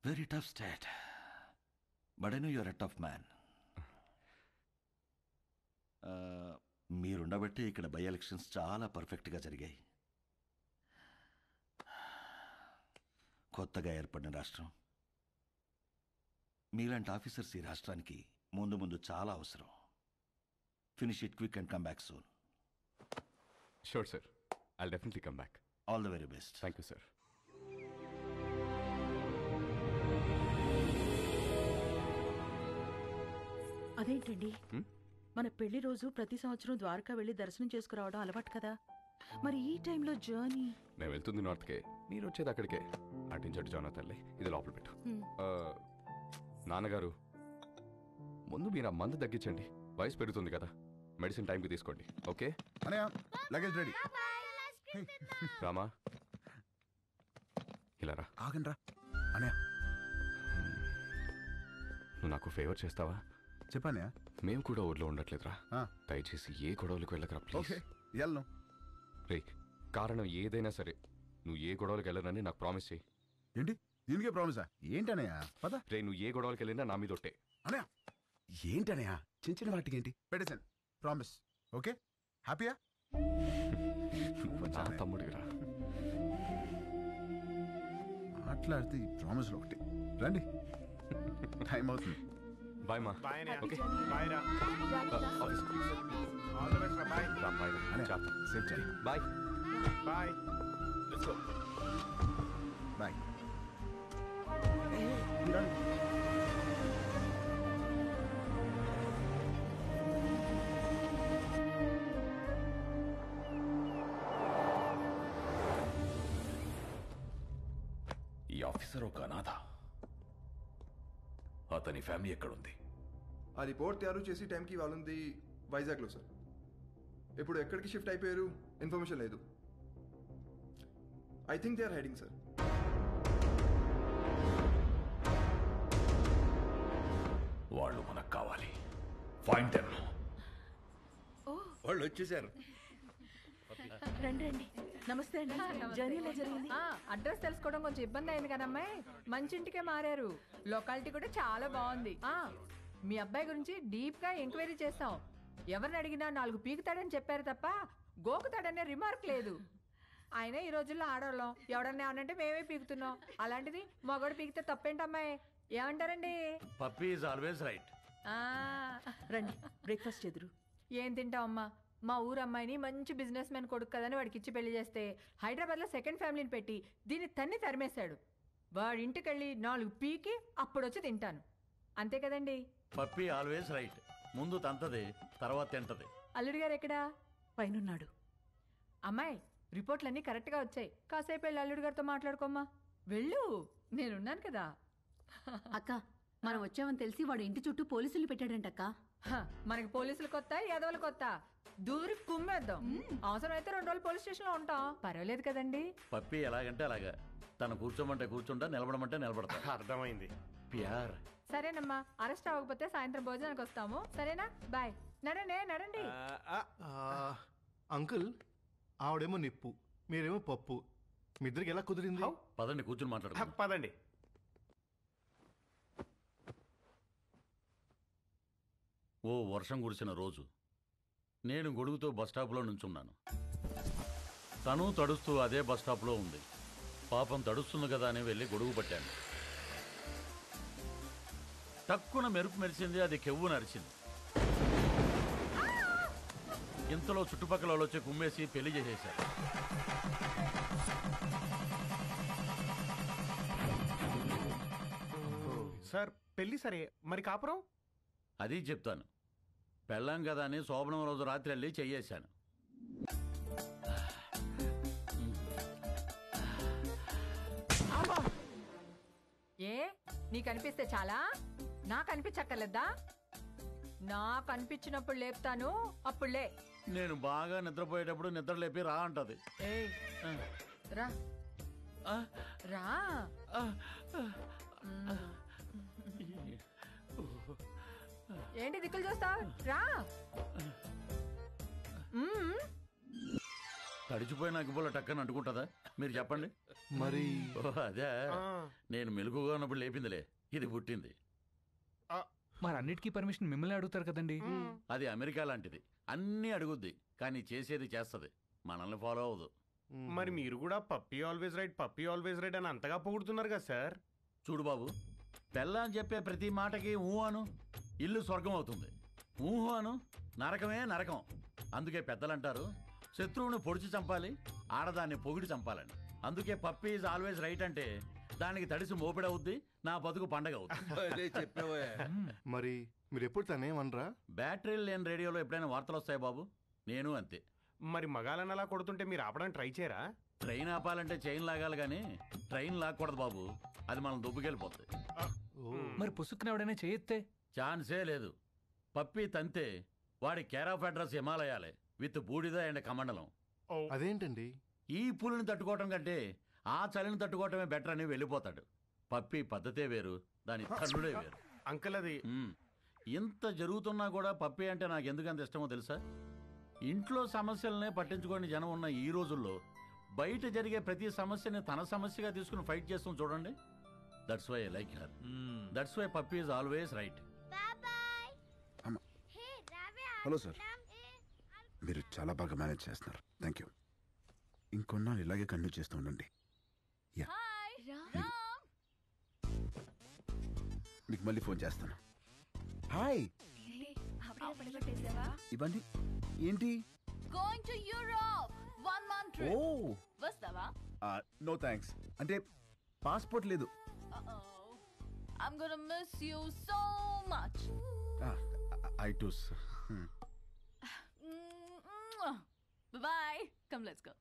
Very tough state, but I know you're a tough man. మీరుండబట్టి ఇక్కడ by elections చాలా పర్ఫెక్ట్గా జరిగాయి. కొత్తగా ఏర్పడిన రాష్ట్రం, మీలాంటి ఆఫీసర్స్ ఈ రాష్ట్రానికి ముందు ముందు చాలా అవసరం. Finish it quick and come back soon. Sure sir, I'll definitely come back. All the very best. Thank you sir. అదేంటండి, మన పెళ్లి రోజు ప్రతి సంవత్సరం ద్వారకా వెళ్ళి దర్శనం చేసుకురావడం అలవాటు కదా, మరి ఈ టైంలో జర్నీ? నేను వెళ్తుంది నార్త్కే, మీరు వచ్చేది అక్కడికే. అటించట్టు జానా తల్లి, ఇది లోపల పెట్టు. నాన్నగారు, ముందు మీరు ఆ మందు తగ్గించండి, వయసు పెరుగుతుంది కదా. మెడిసిన్ టైంకి తీసుకోండి, ఓకే? Luggage ready. రామా, ఇలా రా. ఆగండి రా అనయా. నువ్వు నాకు ఫేవర్ చేస్తావా? చెప్పానయా. మేము కూడా ఊర్లో ఉండట్లేదురా, దయచేసి ఏ గొడవలకు వెళ్ళకరా ప్లీజ్. వెళ్ళను రే, కారణం ఏదైనా సరే నువ్వు ఏ గొడవలకు వెళ్ళనని నాకు ప్రామిస్ చేయి. ఏంటి దీనికే ప్రామిసా? ఏంటనయా పద. రే, నువ్వు ఏ గొడవలకు వెళ్ళినా నా మీద ఒట్టే. అనయా ఏంటనయా, చిన్న చిన్న వాటికి ఏంటి పెట్టేశాను. Promise, okay? హ్యాపీయా? నా తమ్ముడిరా. మాట్లాడితే ఈ ప్రామిస్లో ఒకటి. రండి, టైం అవుతుంది. బాయ్ మా. ఓకే బాయ్ రా. ఆఫీస్ ఆల్ ది బెస్ట్ రా. బాయ్ రా. బాయ్ రా. చాప్ సేఫ్ చేయి. Bye bye. Let's go. Bye. ఈ ఆఫీసర్ ఒక అనాథ. అతని ఫ్యామిలీ ఎక్కడుంది? ఆ రిపోర్ట్ తయారు చేసి టైంకి వాళ్ళుంది వైజాగ్లో సార్. ఇప్పుడు ఎక్కడికి షిఫ్ట్ అయిపోయారు ఇన్ఫర్మేషన్ లేదు. I think they are hiding sir. వాళ్ళు మనకు కావాలి. Find them. వాళ్ళు వచ్చేసారు. రండి రండి. నమస్తే అండి. జర్నీ ఎలా జరిగింది? అడ్రస్ తెలుసుకోవడం కొంచెం ఇబ్బంది అయింది కదా అమ్మాయి. మంచి ఇంటికే మారారు. లొకాలిటీ కూడా చాలా బాగుంది. మీ అబ్బాయి గురించి డీప్ గా ఎంక్వైరీ చేస్తాం. ఎవరిని అడిగినా 4 పీకుతాడని చెప్పారు తప్ప గోకుతాడనే రిమార్క్ లేదు. ఆయన ఈ రోజుల్లో ఆడవాళ్ళం, ఎవడన్నా ఏమనంటే మేమే పీకుతున్నాం. అలాంటిది మగోడు పీకితే తప్పేంటమ్మాయి? ఏమంటారండి? Puppy is always right. రండి, బ్రేక్ఫాస్ట్ చెదురు. ఏం తింటావు అమ్మా? మా ఊరు అమ్మాయిని మంచి బిజినెస్ మ్యాన్ కొడుకు కదని వాడికి ఇచ్చి పెళ్లి చేస్తే హైదరాబాద్లో సెకండ్ ఫ్యామిలీని పెట్టి దీన్ని తన్ని తరిమేశాడు. వాడి ఇంటికి వెళ్ళి 4 పీకి అప్పుడొచ్చి తింటాను. అంతే కదండి? Puppy always right. ముందు తంతది, తర్వాత తింటది. అల్లుడి గారు ఎక్కడా? పైనున్నాడు. అమ్మాయి, రిపోర్ట్లన్నీ కరెక్ట్గా వచ్చాయి. కాసేపు వెళ్ళి అల్లుడి గారితో మాట్లాడుకోమ్మా. వెళ్ళు, నేనున్నాను కదా. అక్క, మనం వచ్చామని తెలిసి వాడు ఇంటి చుట్టూ పోలీసులు పెట్టాడంటక్క. మనకి పోలీసులు కొత్త, యాదవులు కొత్త. దూరి కుమ్మేద్దాం. అవసరమైతే 2 రోజులు పోలీస్ స్టేషన్ లో ఉంటాం. పర్వాలేదు కదండి? పప్పీ ఎలాగంటే అలాగా. తను కూర్చోమంటే కూర్చుంటా, నిలబడమంటే నిలబడతా. అర్థమైంది. ప్యార్. సరేనమ్మా, అరెస్ట్ అవ్వకపోతే సాయంత్రం భోజనానికి వస్తాము. సరేనా? బాయ్. నడండి. అంకుల్, ఆవిడేమో నిప్పు, మీరేమో పప్పు. మీ ఇద్దరికి ఎలా కుదిరింది? పదండి, కూర్చుని మాట్లాడుకుందాం. పదండి. ఓ వర్షం కురిసిన రోజు నేను గొడుగుతో బస్టాప్లో నుంచున్నాను. తను తడుస్తూ అదే బస్టాప్లో ఉంది. పాపం తడుస్తుంది కదా అని వెళ్ళి గొడుగు పట్టాను. తక్కువ మెరుపు మెరిసింది, అది కెవ్వు నరిచింది. ఇంతలో చుట్టుపక్కల వాళ్ళు వచ్చి కుమ్మేసి పెళ్లి చేసేశారు. సార్ పెళ్లి సరే, మరి కాపురం? అది చెప్తాను. పెళ్ళాం కదా అని శోభనం రోజు రాత్రి వెళ్ళి చెయ్యేశాను. ఏ నీకు అనిపిస్తే చాలా? నాకు అనిపించక్కర్లేదా? నాకు అనిపించినప్పుడు లేపుతాను, అప్పుడులే. నేను బాగా నిద్రపోయేటప్పుడు నిద్ర లేపి రా అంటది. రా రా. ఏంటి దిక్కులు చూస్తా? రా. తడిచిపోయిన అగ్గిపుల్ల టక్కని అంటుకుంటుందా? మీరు చెప్పండి. మరి ఓ అదే నేను మెలుగుగా ఉన్నప్పుడు లేపిందిలే, ఇది పుట్టింది. మరి అన్నిటికీ పర్మిషన్ మిమ్మల్ని అడుగుతారు కదండి. అది అమెరికా లాంటిది, అన్నీ అడుగుద్ది కానీ చేసేది చేస్తుంది, మనల్ని ఫాలో అవ్వదు. మరి మీరు కూడా పప్పీ ఆల్వేస్ రైట్ అని అంతగా పొగుడుతున్నారు కదా సార్. చూడు బాబు, పెళ్ళాని చెప్పే ప్రతి మాటకి ఊహ అను, ఇల్లు స్వర్గం అవుతుంది. ఊహ అను, నరకమే నరకం. అందుకే పెద్దలంటారు శత్రువుని పొడిచి చంపాలి, ఆడదాన్ని పొగిడి చంపాలని. అందుకే పప్పీ ఈజ్ ఆల్వేస్ రైట్ అంటే దానికి తడిసి మోపిడవుద్ది, నా బతుకు పండగ అవుతుంది. మరి మీరు ఎప్పుడు తనేమనరా? బ్యాటరీలు లేని రేడియోలో ఎప్పుడైనా వార్తలు వస్తాయి బాబు, నేను అంతే. మరి మగాలని అలా కొడుతుంటే మీరు ఆపడానికి ట్రై చేయరా? ట్రైన్ ఆపాలంటే చైన్ లాగాలి కానీ ట్రైన్ లాక్కూడదు బాబు, అది మనం దుబ్బుకెళ్ళిపోతుంది. మరి పుసుక్కున ఎవడైనా చేయొత్తే? ఛాన్సే లేదు. పప్పి తంతే వాడి కేర్ ఆఫ్ అడ్రస్ హిమాలయాలే, విత్ బూడిద అండ్ కమండలం. అదేంటండి? ఈ పులిని తట్టుకోవటం కంటే ఆ చలిని తట్టుకోవటమే బెటర్ అని వెళ్ళిపోతాడు. పప్పి పద్ధతే వేరు, దాని తల్లుడే వేరు. అంకుల్ అది ఇంత జరుగుతున్నా కూడా పప్పి అంటే నాకు ఎందుకంత ఇష్టమో తెలుసా? ఇంట్లో సమస్యలనే పట్టించుకోని జనం ఉన్న ఈ రోజుల్లో బయట జరిగే ప్రతి సమస్యని తన సమస్యగా తీసుకుని ఫైట్ చేస్తాం చూడండి. That's why I like her. That's why puppy is always right. Hello sir, మీరు చాలా బాగా మేనేజ్ చేస్తున్నారు, థ్యాంక్ యూ. ఇంకొన్నాళ్ళు ఇలాగే కంటిన్యూ చేస్తూ ఉండండి. యా, మీకు మళ్ళీ ఫోన్ చేస్తాను. హాయ్, ఇవ్వండి. ఏంటి? Going to Europe 1 month trip. ఓ వస్తావా? నో థ్యాంక్స్, అంటే పాస్పోర్ట్ లేదు. I'm gonna miss you so much. I too. Bye. Come, let's go.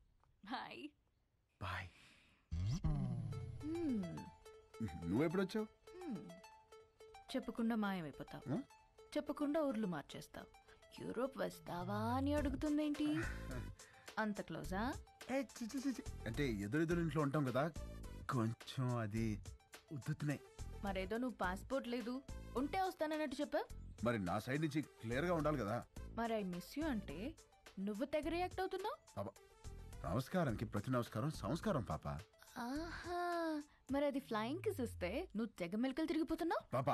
Bye. Bye. నువ్వెప్పుడు వచ్చావు? చెప్పకుండా మాయమైపోతావు, చెప్పకుండా ఊర్లు మార్చేస్తావు. యూరోప్ వస్తావా అని అడుగుతుందేంటి? అంత క్లోజా? అంటే ఎదురెదురు ఇంట్లో ఉంటాం కదా, కొంచెం అది ఉద్దుతున్నాయి. మరేదో నువ్వు పాస్పోర్ట్ లేదు, ఉంటే వస్తానన్నట్టు చెప్పా. మరి నా సైడ్ నుంచి క్లియర్ గా ఉండాలి కదా. మరి ఐ మిస్ యూ అంటే నువ్వు తెగ రియాక్ట్ అవుతున్నావు. నమస్కారానికి ప్రతి నమస్కారం సంస్కారం పాప. ఆహా, మరి అది ఫ్లయింగ్ కిస్ ఇస్తే నువ్వు తెగ మెలకలు తిరిగిపోతున్నావు. పాప,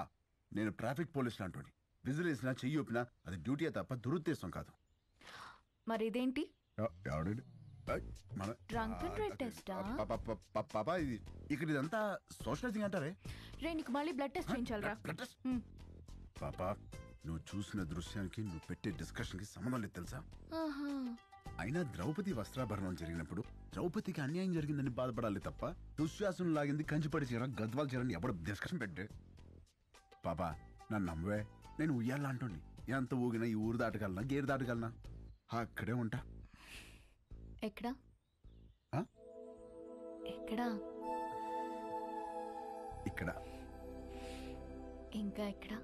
నేను ట్రాఫిక్ పోలీస్ లాంటి విజిల్ వేసినా చెయ్యి ఊపినా అది డ్యూటీ తప్ప దురుద్దేశం కాదు. మరి ఇదేంటి? డ్రంక్ అండ్ డ్రైవ్ టెస్టా? పాప, ఇది ఇక్కడ ఇదంతా సోషలైజింగ్ అంటారే. రే, నీకు మళ్ళీ బ్లడ్ టెస్ట్ చేయించాలరా? పాప, నువ్వు చూసిన దృశ్యానికి నువ్వు పెట్టే డిస్కషన్ కి సంబంధం లేదు తెలుసా? అయినా ద్రౌపది వస్త్రాభరణం జరిగినప్పుడు ద్రౌపదికి అన్యాయం జరిగిందని బాధపడాలి తప్ప దుశ్శాసనం లాగింది కంచిపడి చీర గద్వాల చీరని ఎవడు డిస్కషన్ పెట్టే. పాపా, నన్ను నమ్మవే, నేను ఉయ్యాలా అంటుంది. ఎంత ఊగినా ఈ ఊరు దాటగలనా, గేరు దాటగలనా? అక్కడే ఉంటా. ఎక్కడా? ఎక్కడా? ఇక్కడ. ఇంకా ఎక్కడా?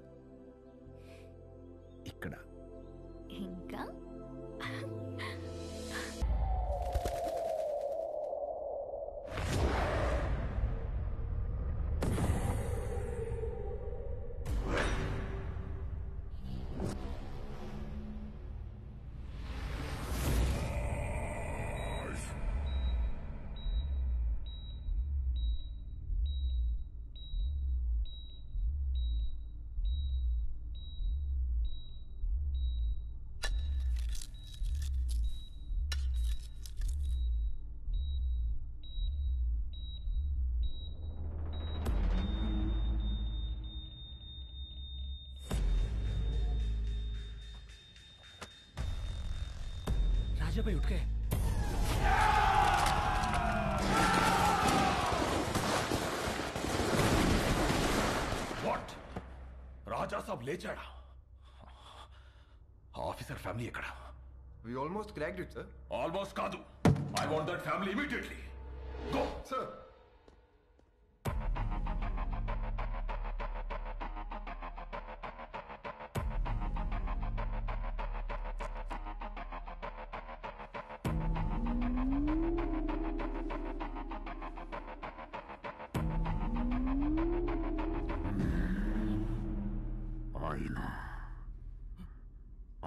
ఇక్కడ. ఇంకా? राजा भाई उठ गए। వాట్? రాజా సాబ్ లేచాడా? ఆఫీసర్ ఫ్యామిలీ ఎక్కడ? We almost cracked it, sir. Almost కాదు. I want that family immediately. Go, sir.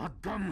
అద్దం.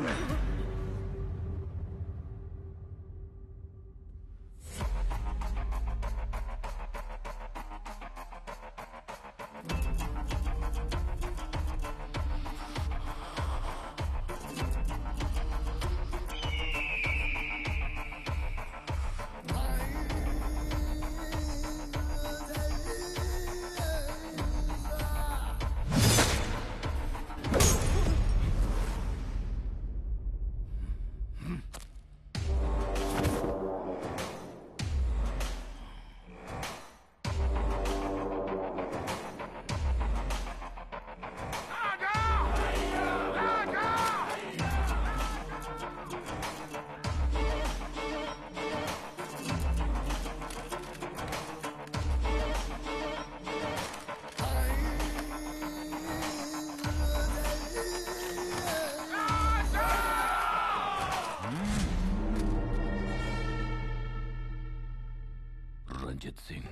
అజిత్ సింగ్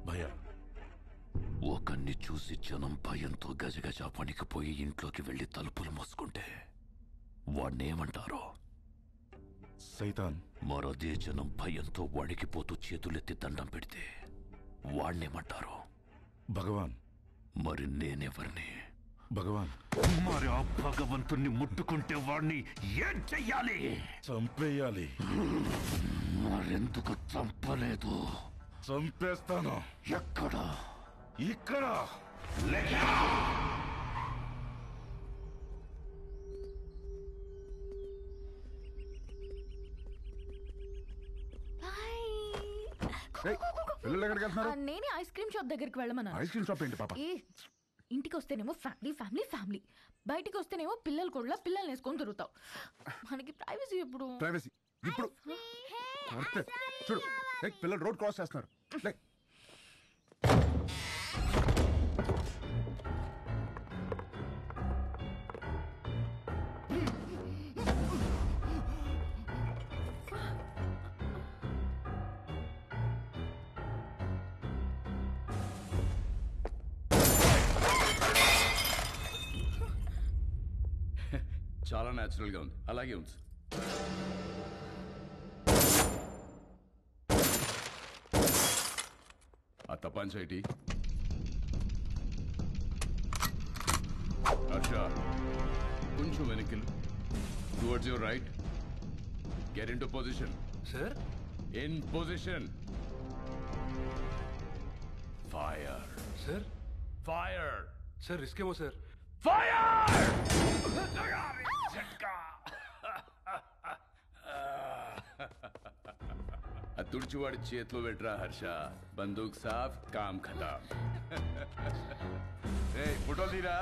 భయ్యా ఒకన్ని చూసి జనం భయంతో గజగజ వణికిపోయి ఇంట్లోకి వెళ్లి తలుపులు మూసుకుంటే వాణ్ణేమంటారో? సైతాన్. మరదే జనం భయంతో వణికిపోతూ చేతులెత్తి దండం పెడితే వాణ్ణేమంటారో? భగవాన్. మరి నేనెవరిని? భగవాన్. మరి ఆ భగవంతుణ్ణి ముట్టుకుంటే వాణ్ణి ఏం చెయ్యాలి? చంపేయాలి. మరెందుకు చంపలేదు? చంపేస్తాను. ఎక్కడ? ఇక్కడ. పిల్లలు ఎక్కడికి వెళ్తున్నారు? నేనే ఐస్ క్రీమ్ షాప్ దగ్గరికి వెళ్ళమన్నా. ఐస్ క్రీమ్ షాప్ ఏంటి పాప? ఇంటికి వస్తేనేమో ఫ్యామిలీ ఫ్యామిలీ ఫ్యామిలీ, బయటికి వస్తేనేమో పిల్లలు కూడా పిల్లల్ని వేసుకొని తిరుగుతావు. మనకి ప్రైవసీ ఎప్పుడు? ప్రైవసీ ఇప్పుడు చూడు. పిల్లలు రోడ్ క్రాస్ చేస్తున్నారు. చాలా న్యాచురల్ గా ఉంది. అలాగే ఉంది. ఆ తపాంచేటి హర్ష, కొంచెం వెనక్కి. Towards your right. Get in to position. Sir, in position. Fire. Sir. Fire. Sir, risk ఏమో సార్. ఫైర్. ఆ తుడిచివాడి చేతిలో పెట్టరా హర్ష. బందూక్ సాఫ్, కామ్ ఖతాం. ఫోటోలు తీరా.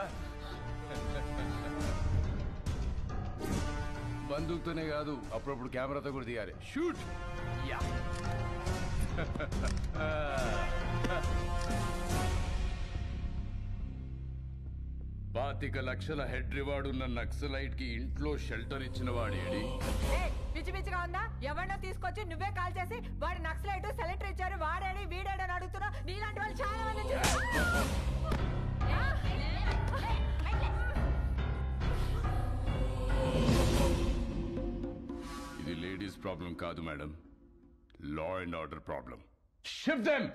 బందూక్తోనే కాదు, అప్పుడప్పుడు కెమెరాతో కూడా తీయాలి. షూట్. యా. 25 లక్షల హెడ్ రివార్డ్ ఉన్న నక్సలైట్ కి ఇంట్లో షెల్టర్ ఇచ్చిన వాడేడి? పిచ్చి పిచ్చిగా ఉందా? ఎవరినో తీసుకొచ్చి నువ్వే కాల్ చేసి వాడి నక్సలైట్ సెలెక్టర్ ఇచ్చారు, వాడేడి వీడేడని అడుగుతున్నా. నీలాంటి వాళ్ళు చాలా మంది. ఇది లేడీస్ ప్రాబ్లం కాదు madam, law and order problem. Shift them.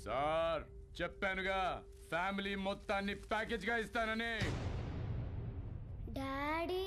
Sir, చెప్పానుగా ఫ్యామిలీ మొత్తాన్ని ప్యాకేజ్ గా ఇస్తానని. డాడీ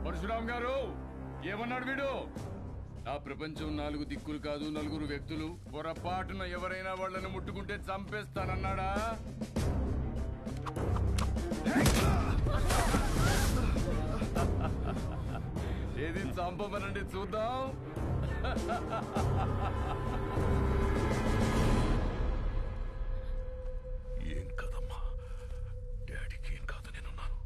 పరశురామ్ గారు, ఏమన్నాడు వీడు? ఆ ప్రపంచం 4 దిక్కులు కాదు, 4 వ్యక్తులు. పొరపాటున ఎవరైనా వాళ్ళని ముట్టుకుంటే చంపేస్తానన్నాడా? చంపమనండి చూద్దాం. ఏం కదమ్మా, డాడీకి ఏం కాదు, నేనున్నాను.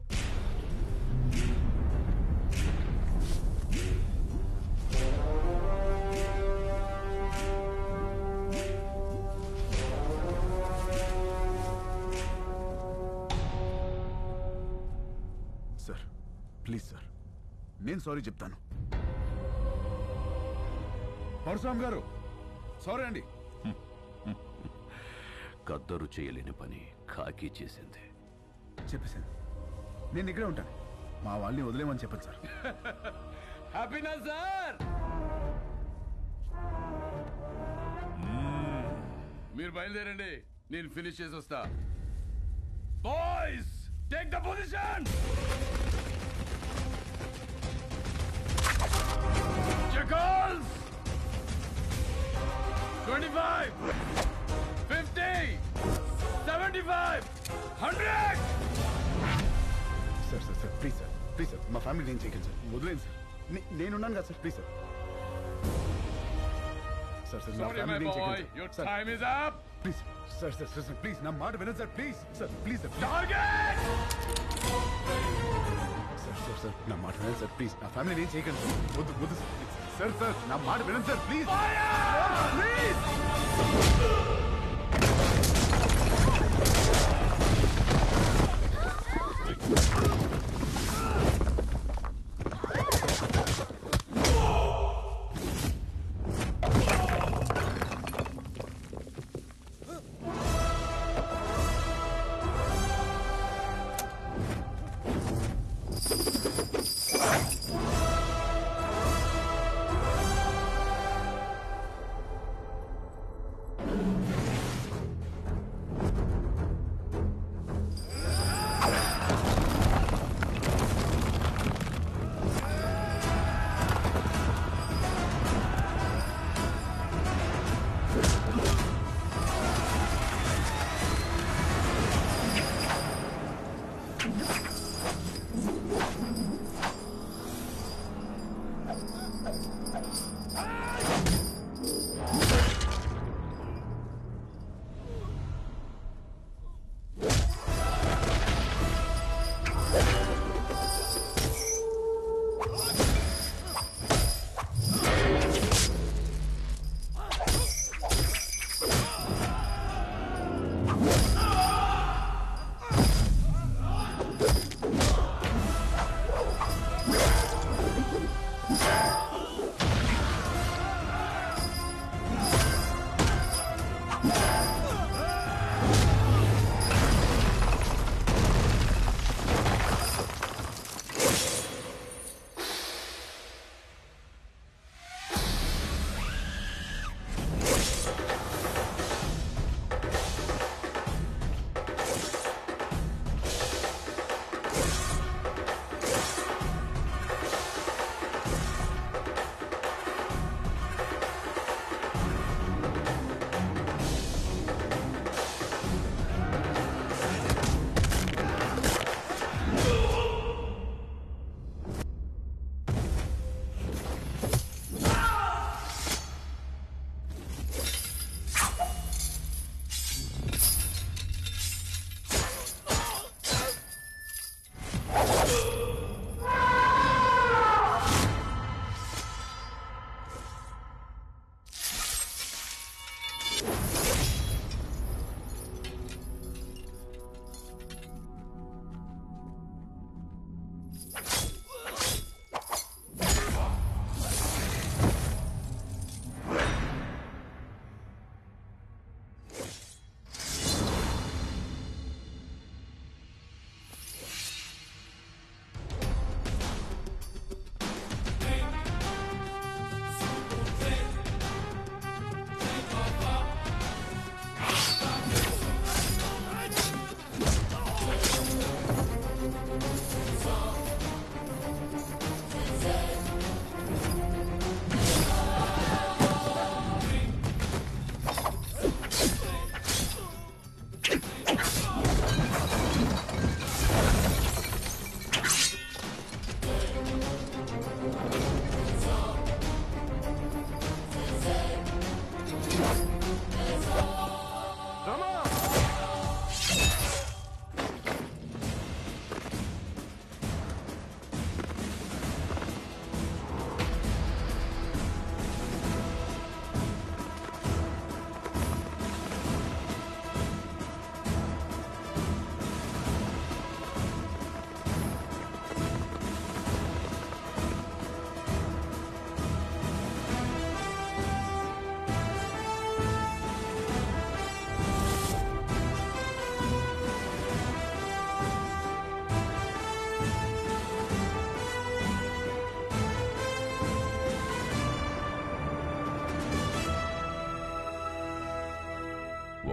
సార్ ప్లీజ్ సార్, నేను సారీ చెప్తాను. పరశురామ్ గారు సారీ అండి. కద్దరు చేయలేని పని కాకి చేసింది. చెప్పేశాను, నేను ఇక్కడే ఉంటాను. మా వాళ్ళని వదిలేమని చెప్పండి సార్. హ్యాపీనా సార్? మీరు బయలుదేరండి, నేను ఫినిష్ చేసి వస్తా. Boys take the position. Jackals! 25, 50, 75, 100! Sir sir sir please sir, please sir, మా ఫ్యామిలీ నేను చేయగలను సార్, వదిలేండి సార్. నేనున్నాను కదా sir, please sir. Sir sir, నా Sorry, my ఫ్యామిలీ నేను boy, చేయగలను your sir. time is up. Please sir sir sir sir please నా మాట వినండి sir, please sir, please sir. Target! Sir sir sir నా మాట వినండి సార్, ప్లీజ్. నా ఫ్యామిలీ నేను చేయగలను సార్, వద్దు వద్దు సార్, ప్లీజ్. సార్ సార్ నా మాట వినండి సార్, ప్లీజ్. Please!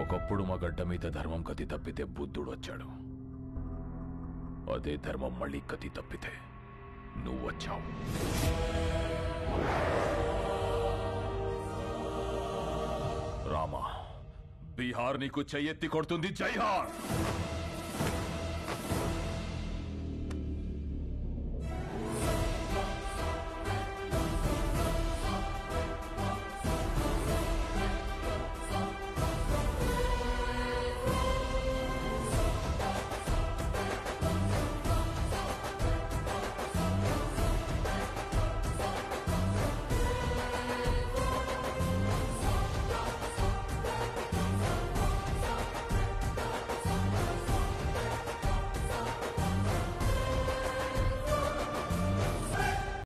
ఒకప్పుడు మా గడ్డ మీద ధర్మం కతి తప్పితే బుద్ధుడు వచ్చాడు. అదే ధర్మం మళ్ళీ కతి తప్పితే నువ్వు వచ్చావు. రామా, బీహార్ నీకు చెయ్యెత్తి కొడుతుంది. జైహార్.